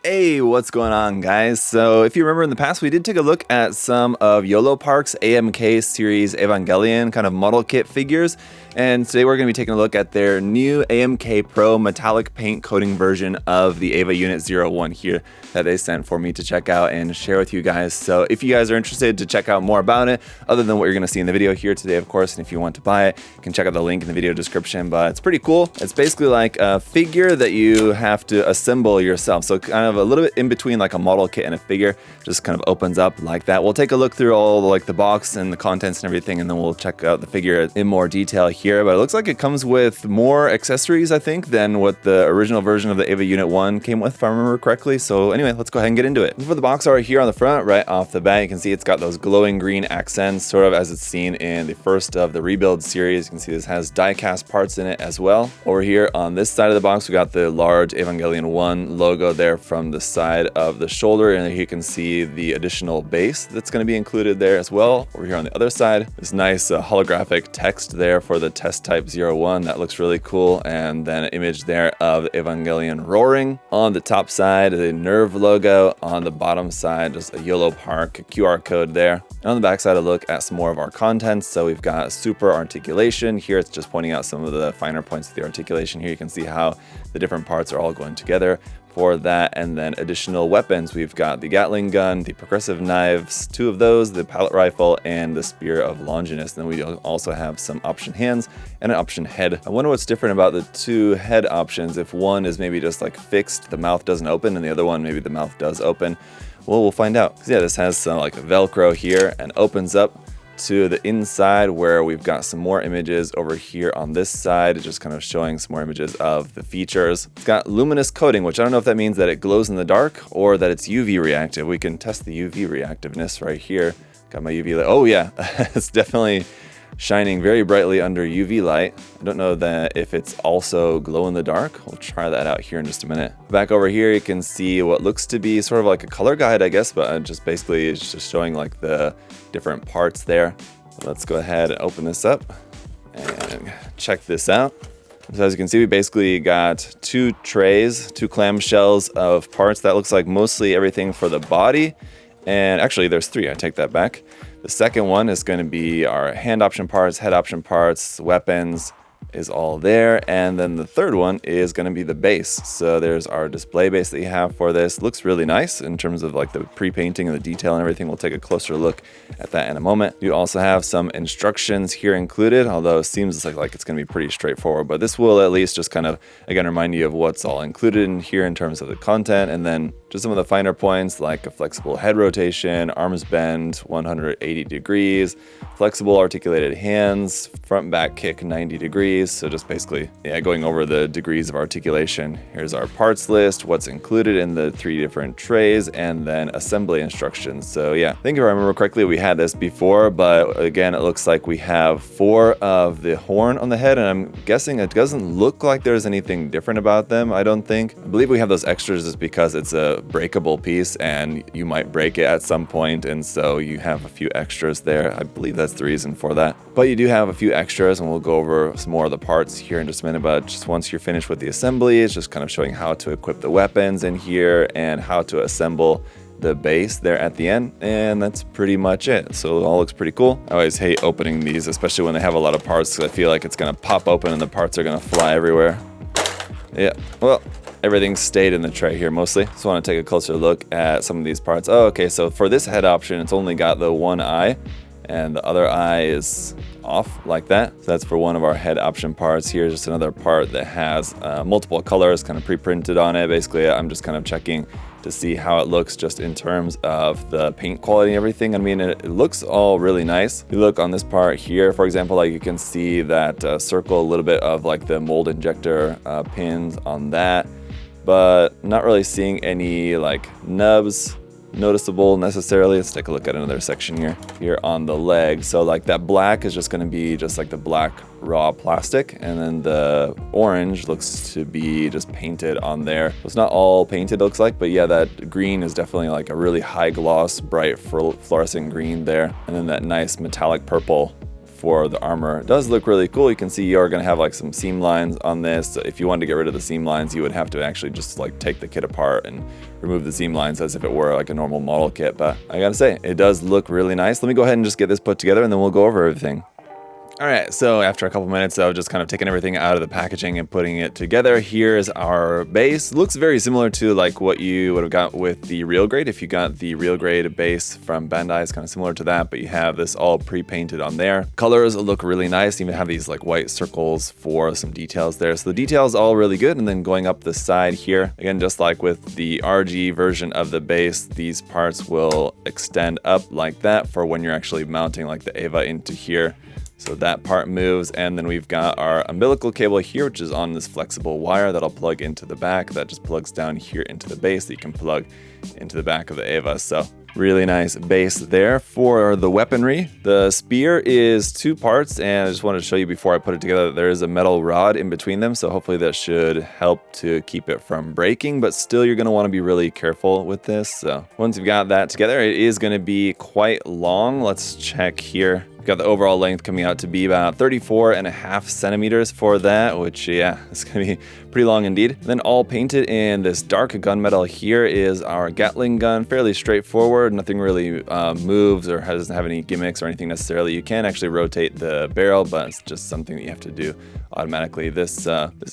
Hey, what's going on, guys? So if you remember in the past, we did take a look at some of Yolopark's AMK series Evangelion kind of model kit figures. And today we're going to be taking a look at their new AMK Pro metallic paint coating version of the Eva Unit 01 here that they sent for me to check out and share with you guys. So if you guys are interested to check out more about it, other than what you're going to see in the video here today, of course, and if you want to buy it, you can check out the link in the video description. But it's pretty cool. It's basically like a figure that you have to assemble yourself. So kind of a little bit in between like a model kit and a figure, just kind of opens up like that. We'll take a look through all like the box and the contents and everything, and then we'll check out the figure in more detail here. But it looks like it comes with more accessories, I think, than what the original version of the Eva Unit 1 came with, if I remember correctly. So anyway, let's go ahead and get into it. For the box art here on the front, right off the bat, you can see it's got those glowing green accents, sort of as it's seen in the first of the Rebuild series. You can see this has die-cast parts in it as well. Over here on this side of the box, we got the large Evangelion 1 logo there from the side of the shoulder, and here you can see the additional base that's going to be included there as well. Over here on the other side, this nice holographic text there for the test type 01. That looks really cool. And then an image there of Evangelion roaring. On the top side, the Nerve logo. On the bottom side, just a Yolopark QR code there. And on the back side, a look at some more of our contents. So we've got super articulation. Here it's just pointing out some of the finer points of the articulation. Here you can see how the different parts are all going together for that. And then additional weapons, we've got the Gatling gun, the progressive knives, 2 of those, the pallet rifle, and the spear of Longinus. Then we also have some option hands and an option head. I wonder what's different about the 2 head options, if one is maybe just like fixed, the mouth doesn't open, and the other one maybe the mouth does open. Well, we'll find out. Yeah, this has some like Velcro here and opens up to the inside, where we've got some more images over here on this side, just kind of showing some more images of the features. It's got luminous coating, which I don't know if that means that it glows in the dark or that it's UV reactive. We can test the UV reactiveness right here. Got my UV light. Oh yeah, it's definitely shining very brightly under UV light. I don't know that if it's also glow in the dark. We'll try that out here in just a minute. Back over here, you can see what looks to be sort of like a color guide, I guess, but just basically it's just showing like the different parts there. So let's go ahead and open this up and check this out. So as you can see, we basically got 2 trays, 2 clamshells of parts. That looks like mostly everything for the body. And actually there's 3, I take that back. The second one is going to be our hand option parts, head option parts, weapons is all there. And then the third one is going to be the base. So there's our display base that you have for this. Looks really nice in terms of like the pre-painting and the detail and everything. We'll take a closer look at that in a moment. You also have some instructions here included, although it seems like it's going to be pretty straightforward. But this will at least just kind of, again, remind you of what's all included in here in terms of the content. And then just some of the finer points like a flexible head rotation, arms bend 180 degrees, flexible articulated hands, front back kick 90 degrees. So just basically, yeah, going over the degrees of articulation. Here's our parts list, what's included in the 3 different trays, and then assembly instructions. So yeah, I think if I remember correctly, we had this before, but again, it looks like we have 4 of the horn on the head, and I'm guessing it doesn't look like there's anything different about them, I don't think. I believe we have those extras just because it's a breakable piece and you might break it at some point, and so you have a few extras there. I believe that's the reason for that. But you do have a few extras, and we'll go over some more of the parts here in just a minute. But just once you're finished with the assembly, it's just kind of showing how to equip the weapons in here and how to assemble the base there at the end, and that's pretty much it. So it all looks pretty cool. I always hate opening these, especially when they have a lot of parts, because I feel like it's gonna pop open and the parts are gonna fly everywhere. Yeah, well, everything stayed in the tray here mostly. Just want to take a closer look at some of these parts. Oh, okay, so for this head option, it's only got the one eye, and the other eye is off like that. So that's for one of our head option parts. Here's just another part that has multiple colors kind of pre-printed on it. Basically, I'm just kind of checking to see how it looks just in terms of the paint quality and everything. I mean, it looks all really nice. If you look on this part here, for example, like you can see that circle, a little bit of like the mold injector pins on that, but not really seeing any like nubs noticeable necessarily. Let's take a look at another section here on the leg. So like that black is just going to be just like the black raw plastic, and then the orange looks to be just painted on there. So it's not all painted, it looks like, but yeah, that green is definitely like a really high gloss, bright fluorescent green there, and then that nice metallic purple for the armor. It does look really cool. You can see you're going to have like some seam lines on this. If you wanted to get rid of the seam lines, you would have to actually just like take the kit apart and remove the seam lines as if it were like a normal model kit. But I gotta say, it does look really nice. Let me go ahead and just get this put together and then we'll go over everything. Alright, so after a couple minutes of just kind of taking everything out of the packaging and putting it together, here's our base. Looks very similar to like what you would have got with the real grade. If you got the real grade base from Bandai, it's kind of similar to that, but you have this all pre-painted on there. Colors look really nice, you even have these like white circles for some details there. So the details all really good, and then going up the side here, again, just like with the RG version of the base, these parts will extend up like that for when you're actually mounting like the Eva into here. So that part moves, and then we've got our umbilical cable here, which is on this flexible wire that'll plug into the back. That just plugs down here into the base that you can plug into the back of the Eva. So really nice base there. For the weaponry, the spear is 2 parts, and I just wanted to show you before I put it together that there is a metal rod in between them, so hopefully that should help to keep it from breaking, but still you're going to want to be really careful with this. So once you've got that together, it is going to be quite long. Let's check here. Got the overall length coming out to be about 34.5 centimeters for that, which, yeah, it's going to be pretty long indeed. Then all painted in this dark gunmetal here is our Gatling gun. Fairly straightforward. Nothing really moves or doesn't have any gimmicks or anything necessarily. You can actually rotate the barrel, but it's just something that you have to do automatically. This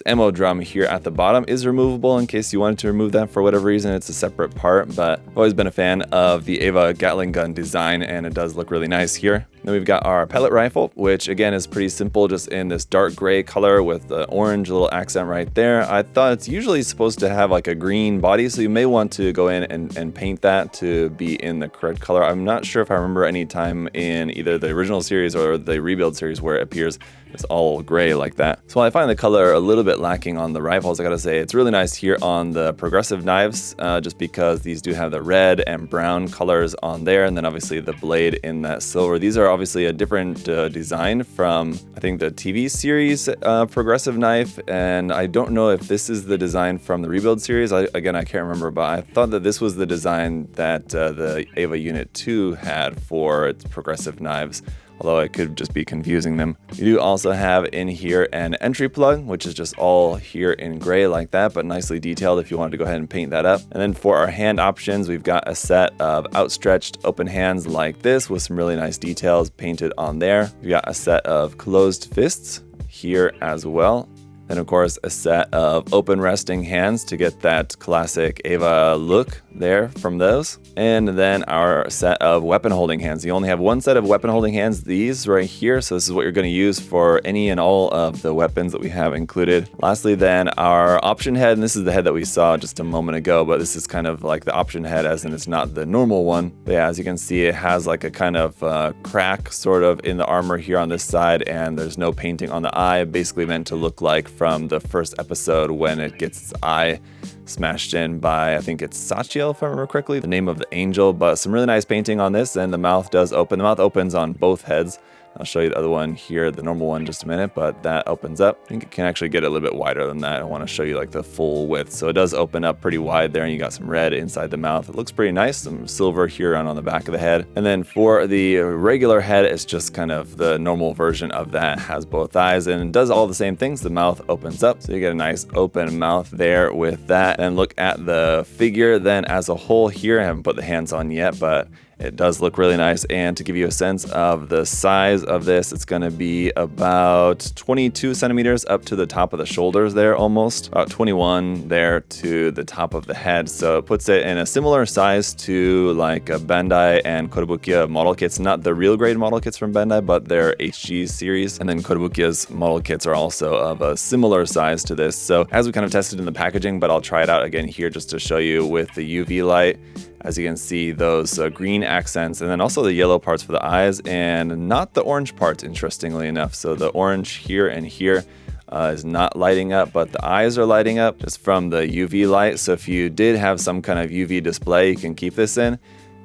ammo drum here at the bottom is removable in case you wanted to remove that for whatever reason. It's a separate part, but I've always been a fan of the Eva Gatling gun design, and it does look really nice here. Then we've got our pellet rifle, which again is pretty simple, just in this dark gray color with the orange little accent right there. I thought it's usually supposed to have like a green body, so you may want to go in and paint that to be in the correct color. I'm not sure if I remember any time in either the original series or the rebuild series where it appears it's all gray like that. So while I find the color a little bit lacking on the rifles, I gotta say it's really nice here on the progressive knives, just because these do have the red and brown colors on there, and then obviously the blade in that silver. These are obviously a different design from, I think, the TV series progressive knife, and I don't know if this is the design from the rebuild series. Again, I can't remember, but I thought that this was the design that the Eva Unit 2 had for its progressive knives, although I could just be confusing them. You do also have in here an entry plug, which is just all here in gray like that, but nicely detailed if you wanted to go ahead and paint that up. And then for our hand options, we've got a set of outstretched open hands like this with some really nice details painted on there. We've got a set of closed fists here as well. Then of course a set of open resting hands to get that classic Eva look there from those. And then our set of weapon holding hands. You only have one set of weapon holding hands, these right here. So this is what you're going to use for any and all of the weapons that we have included. Lastly then our option head, and this is the head that we saw just a moment ago, but this is kind of like the option head as in it's not the normal one. But yeah, as you can see, it has like a kind of crack sort of in the armor here on this side, and there's no painting on the eye, basically meant to look like from the first episode when it gets its eye smashed in by, I think it's Sachiel if I remember correctly, the name of the angel. But some really nice painting on this, and the mouth does open. The mouth opens on both heads. I'll show you the other one here, the normal one, in just a minute, but that opens up. I think it can actually get a little bit wider than that. I want to show you like the full width. So it does open up pretty wide there, and you got some red inside the mouth. It looks pretty nice. Some silver here on the back of the head. And then for the regular head, it's just kind of the normal version of that. Has both eyes and does all the same things. The mouth opens up, so you get a nice open mouth there with that. And look at the figure then as a whole here. I haven't put the hands on yet, but it does look really nice. And to give you a sense of the size of this, it's going to be about 22 centimeters up to the top of the shoulders there, almost about 21 there to the top of the head. So it puts it in a similar size to like a Bandai and Kotobukiya model kits, not the real grade model kits from Bandai, but their HG series. And then Kotobukiya's model kits are also of a similar size to this. So as we kind of tested in the packaging, but I'll try it out again here just to show you with the UV light. As you can see, those green accents, and then also the yellow parts for the eyes, and not the orange parts, interestingly enough. So the orange here and here is not lighting up, but the eyes are lighting up just from the UV light. So if you did have some kind of UV display you can keep this in,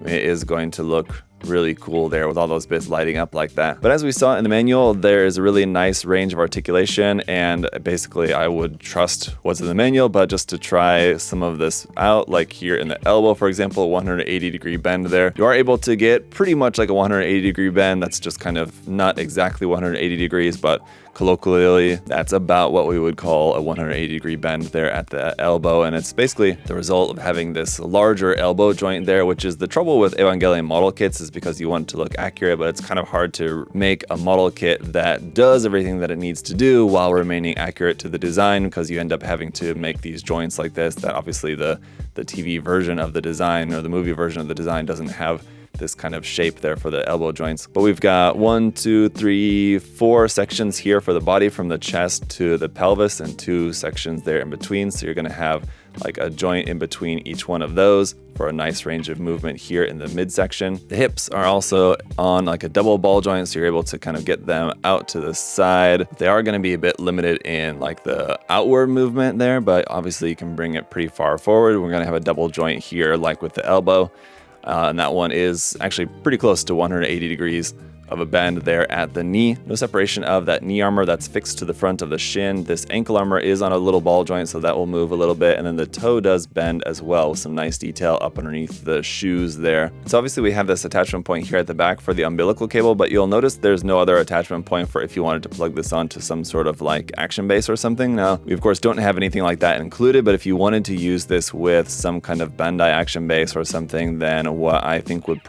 it is going to look really cool there with all those bits lighting up like that. But as we saw in the manual, there is a really nice range of articulation, and basically I would trust what's in the manual, but just to try some of this out, like here in the elbow, for example, 180-degree bend there, you are able to get pretty much like a 180-degree bend. That's just kind of not exactly 180 degrees, but colloquially, that's about what we would call a 180-degree bend there at the elbow, and it's basically the result of having this larger elbow joint there, which is the trouble with Evangelion model kits, is because you want it to look accurate, but it's kind of hard to make a model kit that does everything that it needs to do while remaining accurate to the design, because you end up having to make these joints like this that obviously the TV version of the design or the movie version of the design doesn't have this kind of shape there for the elbow joints. But we've got 1, 2, 3, 4 sections here for the body from the chest to the pelvis, and 2 sections there in between. So you're going to have like a joint in between each one of those for a nice range of movement here in the midsection. The hips are also on like a double ball joint, so you're able to kind of get them out to the side. They are going to be a bit limited in like the outward movement there, but obviously you can bring it pretty far forward. We're going to have a double joint here like with the elbow. And that one is actually pretty close to 180 degrees of a bend there at the knee. No separation of that knee armor that's fixed to the front of the shin. This ankle armor is on a little ball joint, so that will move a little bit. And then the toe does bend as well, with some nice detail up underneath the shoes there. So obviously we have this attachment point here at the back for the umbilical cable, but you'll notice there's no other attachment point for if you wanted to plug this onto some sort of like action base or something. Now, we of course don't have anything like that included, but if you wanted to use this with some kind of Bandai action base or something, then what I think would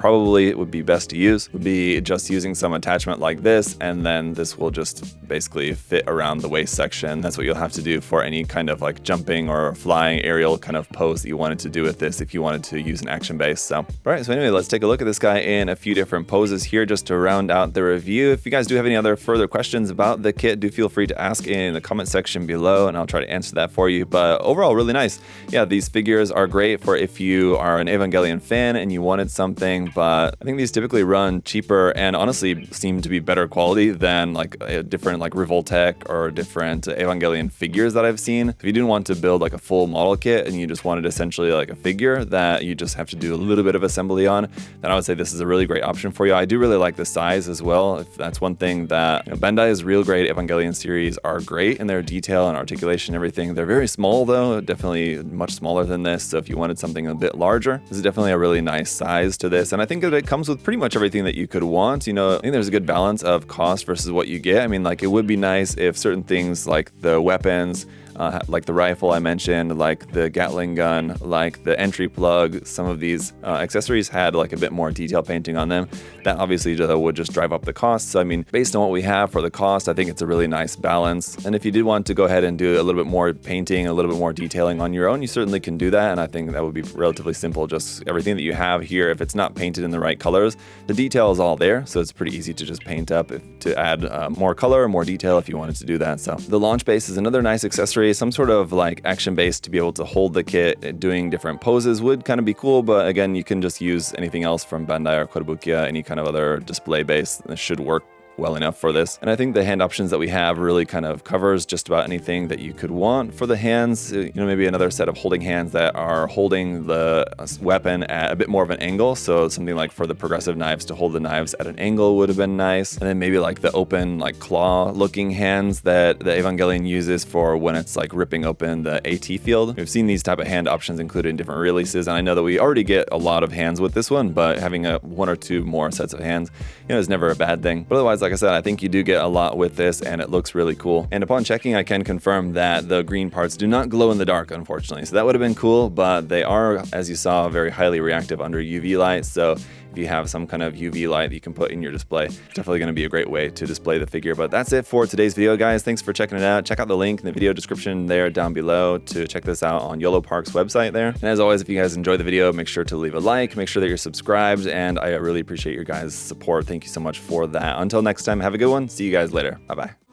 be best to use would be just using some attachment like this, and then this will just basically fit around the waist section. That's what you'll have to do for any kind of like jumping or flying aerial kind of pose that you wanted to do with this if you wanted to use an action base. So, all right, so anyway, let's take a look at this guy in a few different poses here just to round out the review. If you guys do have any other further questions about the kit, do feel free to ask in the comment section below, and I'll try to answer that for you. But overall, really nice. Yeah, these figures are great for if you are an Evangelion fan and you wanted something, but I think these typically run cheaper and honestly seem to be better quality than like a different like Revoltech or different Evangelion figures that I've seen. If you didn't want to build like a full model kit and you just wanted essentially like a figure that you just have to do a little bit of assembly on, then I would say this is a really great option for you. I do really like the size as well. If that's one thing that Bandai's real great Evangelion series are great in their detail and articulation and everything. They're very small though, definitely much smaller than this. So if you wanted something a bit larger, this is definitely a really nice size to this. And I think that it comes with pretty much everything that you could want. You know, I think there's a good balance of cost versus what you get. I mean, like it would be nice if certain things like the weapons, like the rifle I mentioned, like the Gatling gun, like the entry plug, some of these accessories had like a bit more detail painting on them. That obviously would just drive up the cost. So I mean, based on what we have for the cost, I think it's a really nice balance. And if you did want to go ahead and do a little bit more painting, a little bit more detailing on your own, you certainly can do that. And I think that would be relatively simple. Just everything that you have here, if it's not painted in the right colors, the detail is all there. So it's pretty easy to just paint up to add more color, more detail if you wanted to do that. So the launch base is another nice accessory. Some sort of like action base to be able to hold the kit doing different poses would kind of be cool, but again, you can just use anything else from Bandai or Kotobukiya, any kind of other display base that should work well enough for this. And I think the hand options that we have really kind of covers just about anything that you could want for the hands. You know, maybe another set of holding hands that are holding the weapon at a bit more of an angle. So something like for the progressive knives to hold the knives at an angle would have been nice. And then maybe like the open, like claw looking hands that the Evangelion uses for when it's like ripping open the AT field. We've seen these type of hand options included in different releases. And I know that we already get a lot of hands with this one, but having one or two more sets of hands, you know, is never a bad thing. But otherwise, like I said, I think you do get a lot with this and it looks really cool. And upon checking, I can confirm that the green parts do not glow in the dark, unfortunately. So that would have been cool, but they are, as you saw, very highly reactive under UV light. So if you have some kind of UV light that you can put in your display, definitely going to be a great way to display the figure. But that's it for today's video, guys. Thanks for checking it out. Check out the link in the video description there down below to check this out on Yolopark's website there. And as always, if you guys enjoyed the video, make sure to leave a like, make sure that you're subscribed, and I really appreciate your guys' support. Thank you so much for that. Until next time, have a good one. See you guys later. Bye-bye.